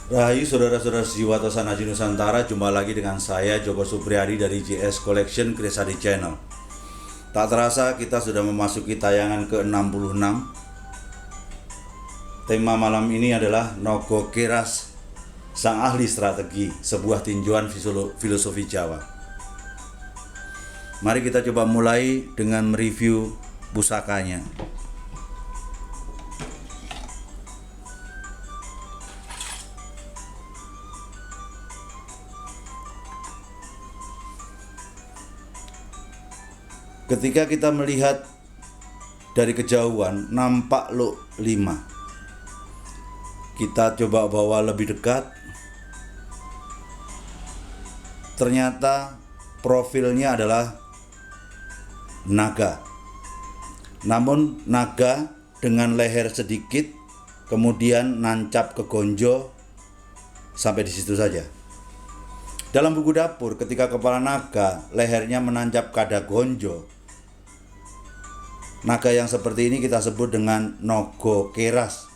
Rahayu saudara-saudara Jiwata Sanaji Nusantara, jumpa lagi dengan saya Joko Supriyadi dari JS Collection Kresari Channel. Tak terasa kita sudah memasuki tayangan ke-66. Tema malam ini adalah Nogo Keras, Sang Ahli Strategi, sebuah tinjauan filosofi Jawa. Mari kita coba mulai dengan mereview pusakanya. Ketika kita melihat dari kejauhan, nampak Luk 5. Kita coba bawa lebih dekat. Ternyata profilnya adalah naga. Namun naga dengan leher sedikit, kemudian nancap ke gonjo, sampai di situ saja. Dalam buku dapur, ketika kepala naga lehernya menancap pada gonjo, naga yang seperti ini kita sebut dengan Nogo Keras.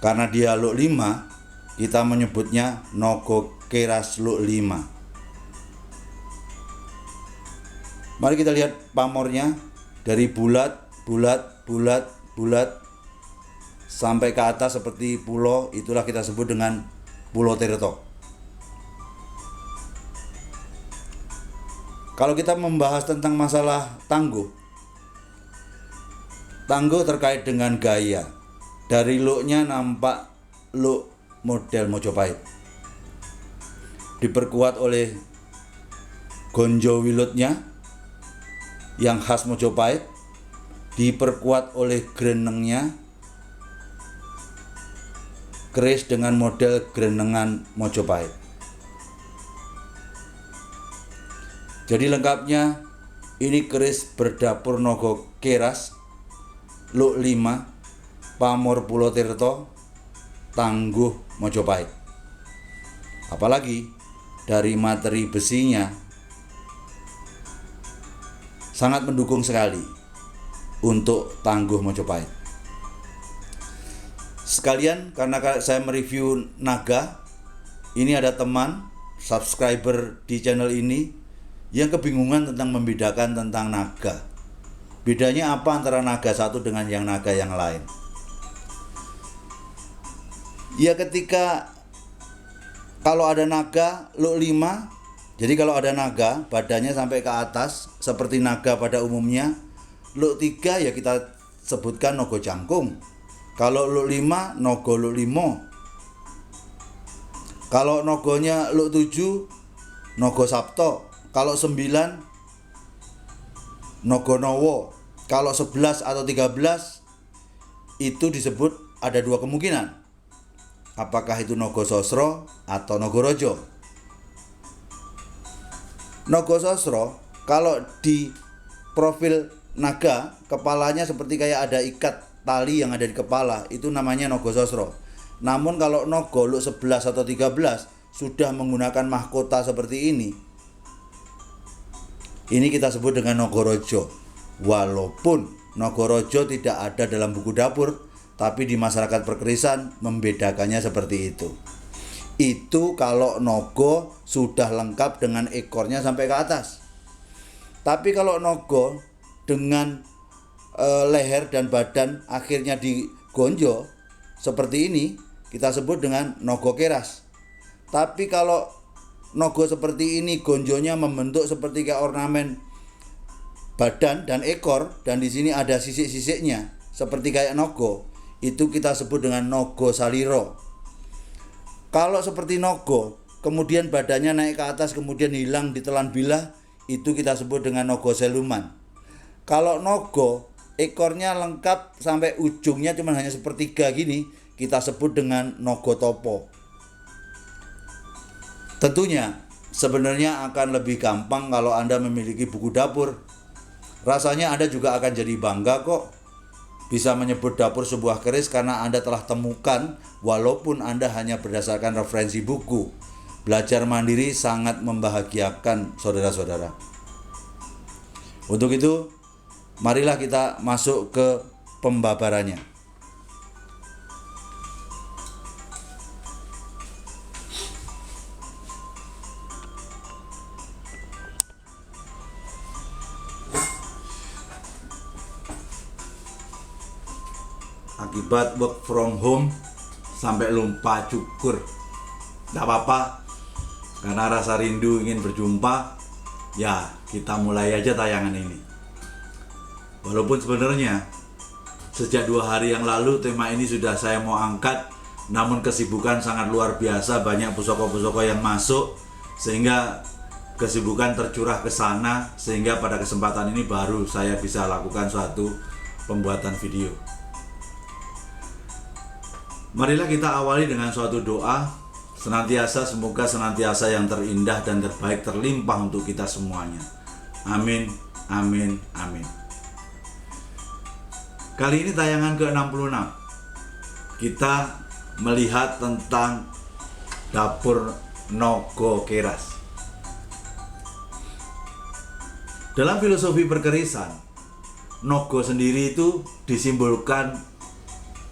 Karena dia Luk 5, kita menyebutnya Nogo Keras Luk 5. Mari kita lihat pamornya, dari bulat sampai ke atas seperti pulau, itulah kita sebut dengan Pulau Tirto. Kalau kita membahas tentang masalah tangguh terkait dengan gaya. Dari looknya nampak look model Mojopahit, diperkuat oleh gonjo wilutnya yang khas Mojopahit, diperkuat oleh grenengnya, keris dengan model grenengan Mojopahit. Jadi lengkapnya ini keris berdapur Nogo Keras Luk 5, pamor Pulau Tirto, tangguh Mojopahit. Apalagi dari materi besinya sangat mendukung sekali untuk tangguh Mojopahit. Sekalian, karena saya mereview naga, ini ada teman subscriber di channel ini yang kebingungan tentang membedakan tentang naga. Bedanya apa antara naga satu dengan yang naga yang lain? Ya, ketika kalau ada naga Luk 5, jadi kalau ada naga badannya sampai ke atas seperti naga pada umumnya, Luk 3 ya kita sebutkan Nogo Jangkung. Kalau Luk 5, Nogo Luk 5. Kalau nogonya Luk 7, Nogo Sabto. Kalau 9, Nogo Nowo. Kalau 11 atau 13 itu disebut ada dua kemungkinan. Apakah itu Nogo Sosro atau Nogo Rojo? Nogo Sosro, kalau di profil naga, kepalanya seperti kayak ada ikat tali yang ada di kepala, itu namanya Nogo Sosro. Namun kalau Nogo Luk 11 atau 13 sudah menggunakan mahkota seperti ini kita sebut dengan Nogo Rojo. Walaupun Nogo Rojo tidak ada dalam buku dapur, tapi di masyarakat perkerisan membedakannya seperti itu. Itu kalau Nogo sudah lengkap dengan ekornya sampai ke atas. Tapi kalau Nogo dengan leher dan badan akhirnya digonjo seperti ini, kita sebut dengan Nogo Keras. Tapi kalau Nogo seperti ini, gonjonya membentuk seperti kayak ornamen badan dan ekor, dan di sini ada sisik-sisiknya seperti kayak Nogo, itu kita sebut dengan Nogo Saliro. Kalau seperti Nogo kemudian badannya naik ke atas kemudian hilang ditelan bilah, itu kita sebut dengan Nogo Seluman. Kalau Nogo ekornya lengkap sampai ujungnya cuma hanya sepertiga gini, kita sebut dengan Nogo Topo. Tentunya sebenarnya akan lebih gampang kalau Anda memiliki buku dapur. Rasanya Anda juga akan jadi bangga kok bisa menyebut dapur sebuah keris karena Anda telah temukan, walaupun Anda hanya berdasarkan referensi buku. Belajar mandiri sangat membahagiakan saudara-saudara. Untuk itu, marilah kita masuk ke pembabarannya. akibat work from home sampai lupa cukur. Tidak apa-apa, karena rasa rindu ingin berjumpa, ya kita mulai aja tayangan ini. Walaupun sebenarnya sejak 2 hari yang lalu tema ini sudah saya mau angkat, namun kesibukan sangat luar biasa, banyak pusoko-pusoko yang masuk sehingga kesibukan tercurah ke sana, sehingga pada kesempatan ini baru saya bisa lakukan suatu pembuatan video. Marilah kita awali dengan suatu doa, semoga senantiasa yang terindah dan terbaik terlimpah untuk kita semuanya. Amin, amin, amin. Kali ini tayangan ke-66. Kita melihat tentang dapur Nogo Keras. Dalam filosofi perkerisan, Nogo sendiri itu disimbolkan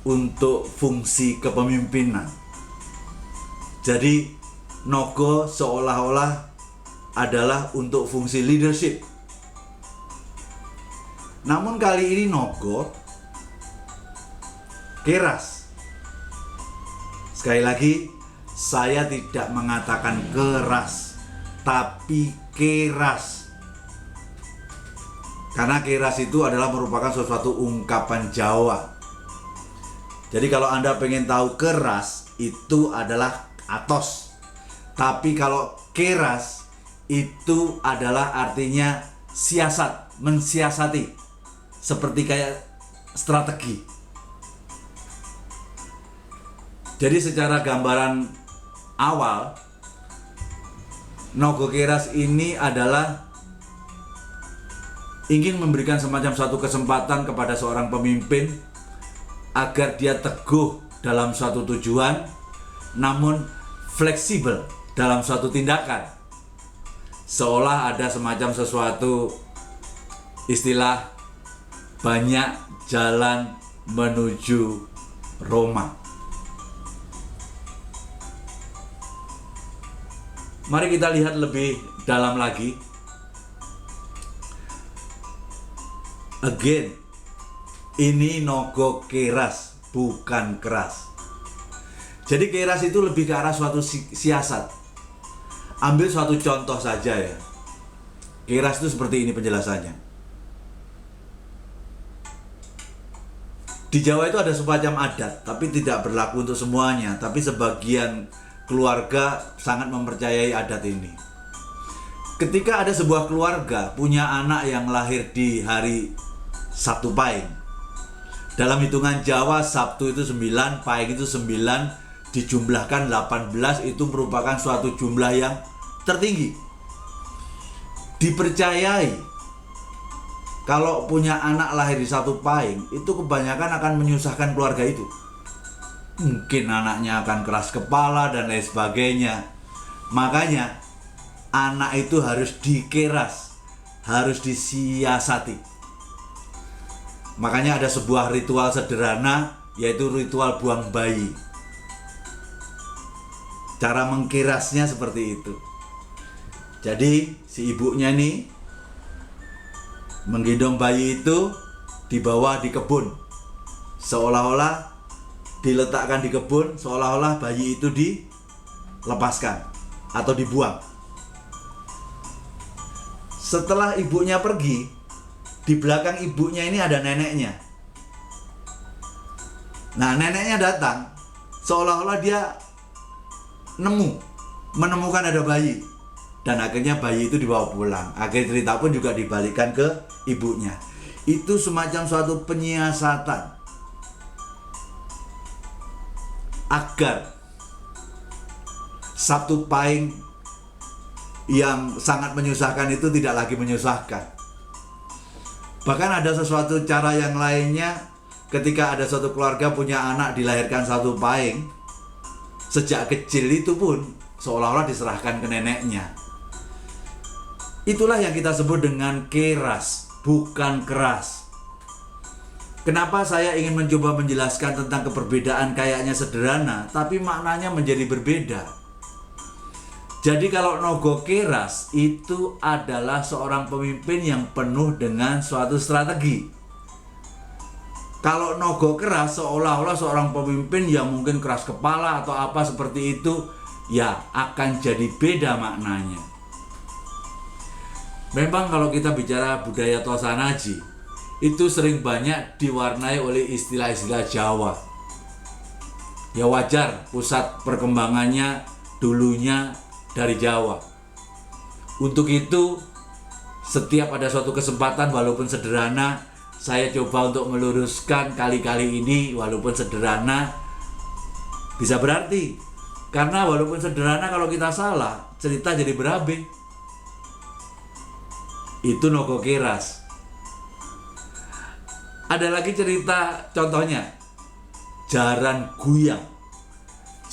untuk fungsi kepemimpinan. Jadi Nogo seolah-olah adalah untuk fungsi leadership. Namun kali ini Nogo keras. Sekali lagi, saya tidak mengatakan keras, tapi keras. Karena keras itu adalah merupakan sesuatu ungkapan Jawa. Jadi kalau Anda pengen tahu keras, itu adalah atos. Tapi kalau keras, itu adalah artinya siasat, mensiasati. Seperti kayak strategi. Jadi secara gambaran awal, Nogo Keras ini adalah ingin memberikan semacam satu kesempatan kepada seorang pemimpin agar dia teguh dalam suatu tujuan, namun fleksibel dalam suatu tindakan. Seolah ada semacam sesuatu istilah banyak jalan menuju Roma. Mari kita lihat lebih dalam lagi. Again, ini Nogo keras, bukan keras. Jadi keras itu lebih ke arah suatu siasat. Ambil suatu contoh saja ya. Keras itu seperti ini penjelasannya. Di Jawa itu ada semacam adat, tapi tidak berlaku untuk semuanya. Tapi sebagian keluarga sangat mempercayai adat ini. Ketika ada sebuah keluarga punya anak yang lahir di hari Sabtu Pahing. Dalam hitungan Jawa, Sabtu itu 9, Pahing itu 9, dijumlahkan 18, itu merupakan suatu jumlah yang tertinggi. Dipercayai kalau punya anak lahir di Sabtu Pahing, itu kebanyakan akan menyusahkan keluarga itu. Mungkin anaknya akan keras kepala dan lain sebagainya. Makanya anak itu harus dikeras, harus disiasati. Makanya ada sebuah ritual sederhana, yaitu ritual buang bayi. Cara mengkerasnya seperti itu. Jadi si ibunya nih menggendong bayi itu dibawa di kebun. Seolah-olah diletakkan di kebun, seolah-olah bayi itu dilepaskan atau dibuang. Setelah ibunya pergi, di belakang ibunya ini ada neneknya. Nah, neneknya datang, seolah-olah dia menemukan ada bayi. Dan akhirnya bayi itu dibawa pulang. Akhir cerita pun juga dibalikkan ke ibunya. Itu semacam suatu penyiasatan agar Sabtu Pahing yang sangat menyusahkan itu tidak lagi menyusahkan. Bahkan ada sesuatu cara yang lainnya, ketika ada suatu keluarga punya anak dilahirkan Sabtu Pahing, sejak kecil itu pun seolah-olah diserahkan ke neneknya. Itulah yang kita sebut dengan keras, bukan keras. Kenapa saya ingin mencoba menjelaskan tentang keperbedaan kayaknya sederhana, tapi maknanya menjadi berbeda. Jadi kalau Nogo Keras itu adalah seorang pemimpin yang penuh dengan suatu strategi. Kalau nogo keras seolah-olah seorang pemimpin yang mungkin keras kepala atau apa seperti itu, ya akan jadi beda maknanya. Memang kalau kita bicara budaya Tosanaji, itu sering banyak diwarnai oleh istilah-istilah Jawa. Ya wajar, pusat perkembangannya dulunya dari Jawa. Untuk itu, setiap ada suatu kesempatan walaupun sederhana, saya coba untuk meluruskan kali-kali ini walaupun sederhana bisa berarti. Karena walaupun sederhana kalau kita salah, cerita jadi berabe. Itu nogo keras. Ada lagi cerita contohnya, jaran guyang.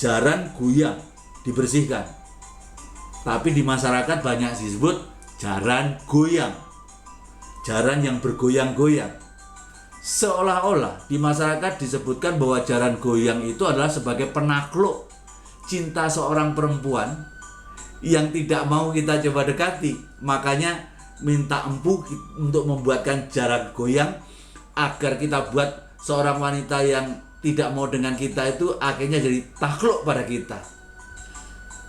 Jaran guyang dibersihkan. Tapi di masyarakat banyak disebut jaran goyang. Jaran yang bergoyang-goyang. Seolah-olah di masyarakat disebutkan bahwa jaran goyang itu adalah sebagai penakluk cinta seorang perempuan yang tidak mau kita coba dekati. Makanya minta empu untuk membuatkan jaran goyang agar kita buat seorang wanita yang tidak mau dengan kita itu akhirnya jadi takluk pada kita.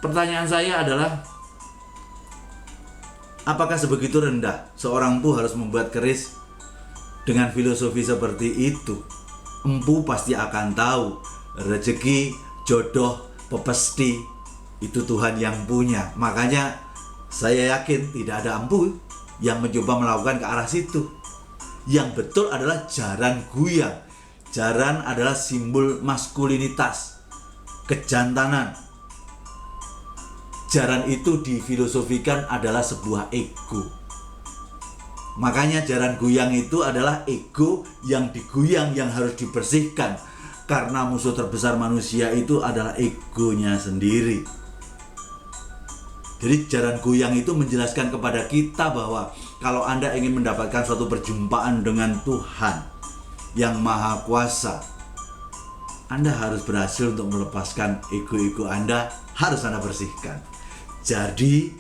Pertanyaan saya adalah, apakah sebegitu rendah seorang empu harus membuat keris dengan filosofi seperti itu? Empu pasti akan tahu rezeki, jodoh, pepesti itu Tuhan yang punya. Makanya saya yakin tidak ada empu yang mencoba melakukan ke arah situ. Yang betul adalah jaran guyang. Jaran adalah simbol maskulinitas, kejantanan. Jaran itu difilosofikan adalah sebuah ego. Makanya jaran guyang itu adalah ego yang diguyang, yang harus dibersihkan. Karena musuh terbesar manusia itu adalah egonya sendiri. Jadi jaran goyang itu menjelaskan kepada kita bahwa kalau Anda ingin mendapatkan suatu perjumpaan dengan Tuhan yang Maha Kuasa, Anda harus berhasil untuk melepaskan ego-ego Anda, harus Anda bersihkan. Jadi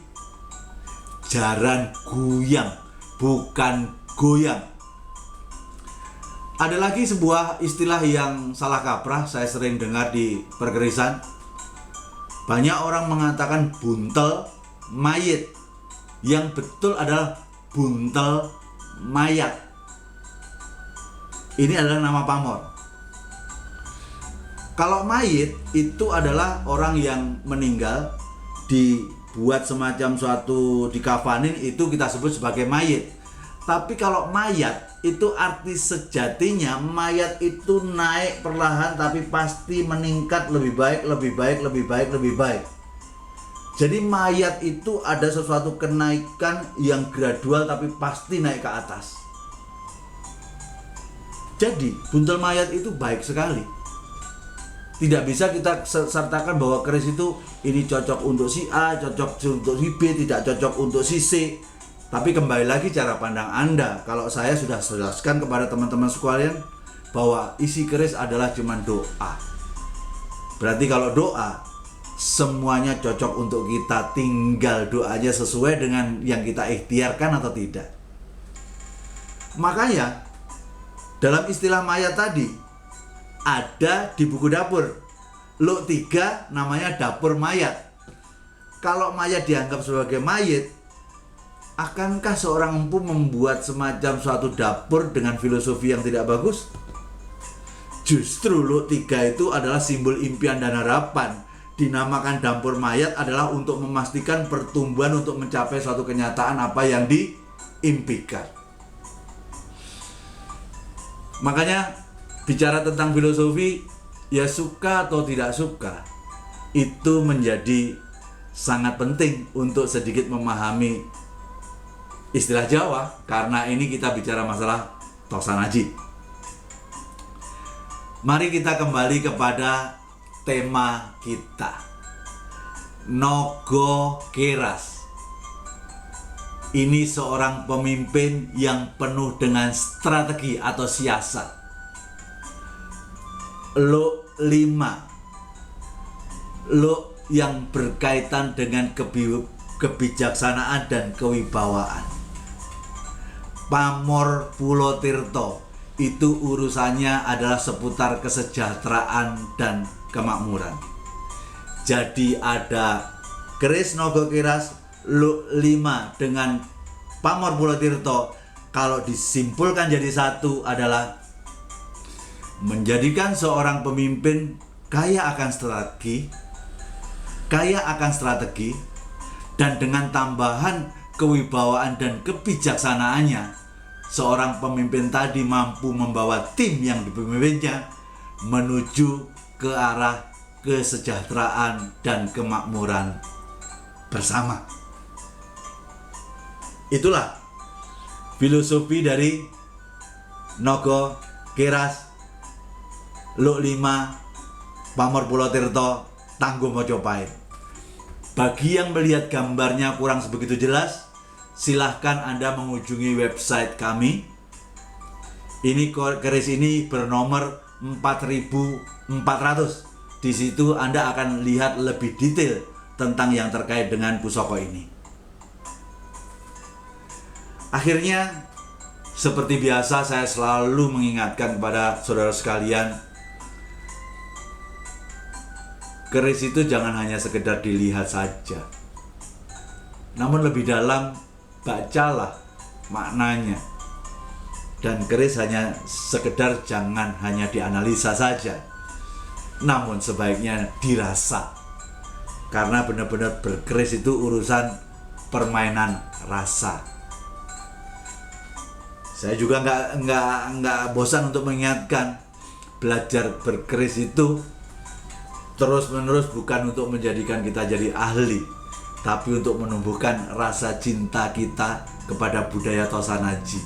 jaran goyang, bukan goyang. Ada lagi sebuah istilah yang salah kaprah saya sering dengar di perkerisan. Banyak orang mengatakan buntel mayit. Yang betul adalah buntel mayat. Ini adalah nama pamor. Kalau mayit itu adalah orang yang meninggal, dibuat semacam suatu dikafanin, itu kita sebut sebagai mayit. Tapi kalau mayat itu arti sejatinya, mayat itu naik perlahan tapi pasti meningkat lebih baik, lebih baik, lebih baik, lebih baik. Jadi mayat itu ada sesuatu kenaikan yang gradual tapi pasti naik ke atas. Jadi buntel mayat itu baik sekali. Tidak bisa kita sertakan bahwa keris itu ini cocok untuk si A, cocok untuk si B, tidak cocok untuk si C. Tapi kembali lagi cara pandang Anda. Kalau saya sudah jelaskan kepada teman-teman sekalian bahwa isi keris adalah cuma doa. Berarti kalau doa, semuanya cocok untuk kita. Tinggal doanya sesuai dengan yang kita ikhtiarkan atau tidak. Makanya dalam istilah mayat tadi ada di buku dapur Luk 3 namanya dapur mayat. Kalau mayat dianggap sebagai mayit, akankah seorang empu membuat semacam suatu dapur dengan filosofi yang tidak bagus? Justru Luk 3 itu adalah simbol impian dan harapan. Dinamakan dapur mayat adalah untuk memastikan pertumbuhan untuk mencapai suatu kenyataan apa yang diimpikan. Makanya bicara tentang filosofi, ya suka atau tidak suka, itu menjadi sangat penting untuk sedikit memahami istilah Jawa, karena ini kita bicara masalah Tosanaji. Mari kita kembali kepada tema kita, Nogo Keras. Ini seorang pemimpin yang penuh dengan strategi atau siasat. Luk 5, Luk yang berkaitan dengan kebijaksanaan dan kewibawaan. Pamor Pulo Tirto, itu urusannya adalah seputar kesejahteraan dan kemakmuran. Jadi ada keris Naga Kiras Luk 5 dengan Pamor Pulo Tirto, kalau disimpulkan jadi satu adalah menjadikan seorang pemimpin kaya akan strategi, dan dengan tambahan kewibawaan dan kebijaksanaannya, seorang pemimpin tadi mampu membawa tim yang dipimpinnya menuju ke arah kesejahteraan dan kemakmuran bersama. Itulah filosofi dari Naga Kiras Luk 5 Pamor Pulo Tirto Tangguh Mojopahit. Bagi yang melihat gambarnya kurang sebegitu jelas, silahkan Anda mengunjungi website kami. Ini keris ini bernomor 4400. Di situ Anda akan lihat lebih detail tentang yang terkait dengan pusaka ini. Akhirnya, seperti biasa saya selalu mengingatkan kepada saudara sekalian, keris itu jangan hanya sekedar dilihat saja, namun lebih dalam bacalah maknanya. Dan keris hanya sekedar jangan hanya dianalisa saja, namun sebaiknya dirasa, karena benar-benar berkeris itu urusan permainan rasa. Saya juga nggak bosan untuk mengingatkan, belajar berkeris itu terus-menerus bukan untuk menjadikan kita jadi ahli, tapi untuk menumbuhkan rasa cinta kita kepada budaya Tosanaji.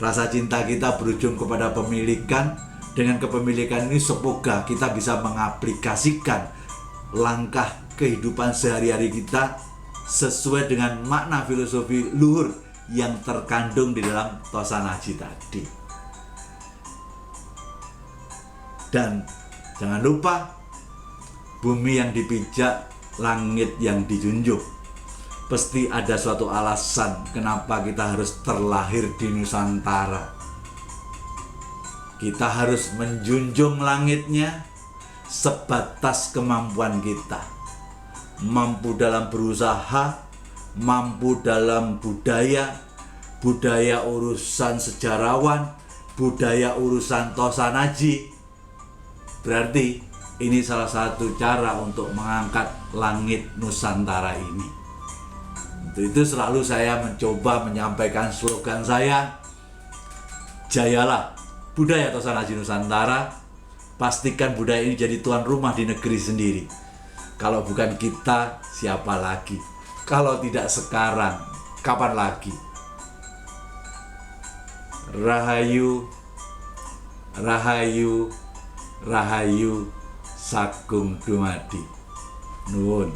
Rasa cinta kita berujung kepada pemilikan. Dengan kepemilikan ini semoga kita bisa mengaplikasikan langkah kehidupan sehari-hari kita sesuai dengan makna filosofi luhur yang terkandung di dalam Tosanaji tadi. Dan jangan lupa, bumi yang dipijak, langit yang dijunjung. Pasti ada suatu alasan kenapa kita harus terlahir di Nusantara. Kita harus menjunjung langitnya sebatas kemampuan kita. Mampu dalam berusaha, mampu dalam budaya urusan sejarawan, budaya urusan Tosanaji. Berarti ini salah satu cara untuk mengangkat langit Nusantara ini. Untuk itu selalu saya mencoba menyampaikan slogan saya, jayalah budaya Tosanaji Nusantara, pastikan budaya ini jadi tuan rumah di negeri sendiri. Kalau bukan kita, siapa lagi? Kalau tidak sekarang, kapan lagi? Rahayu, Rahayu, Rahayu Sagung Dumadi. Nuwun.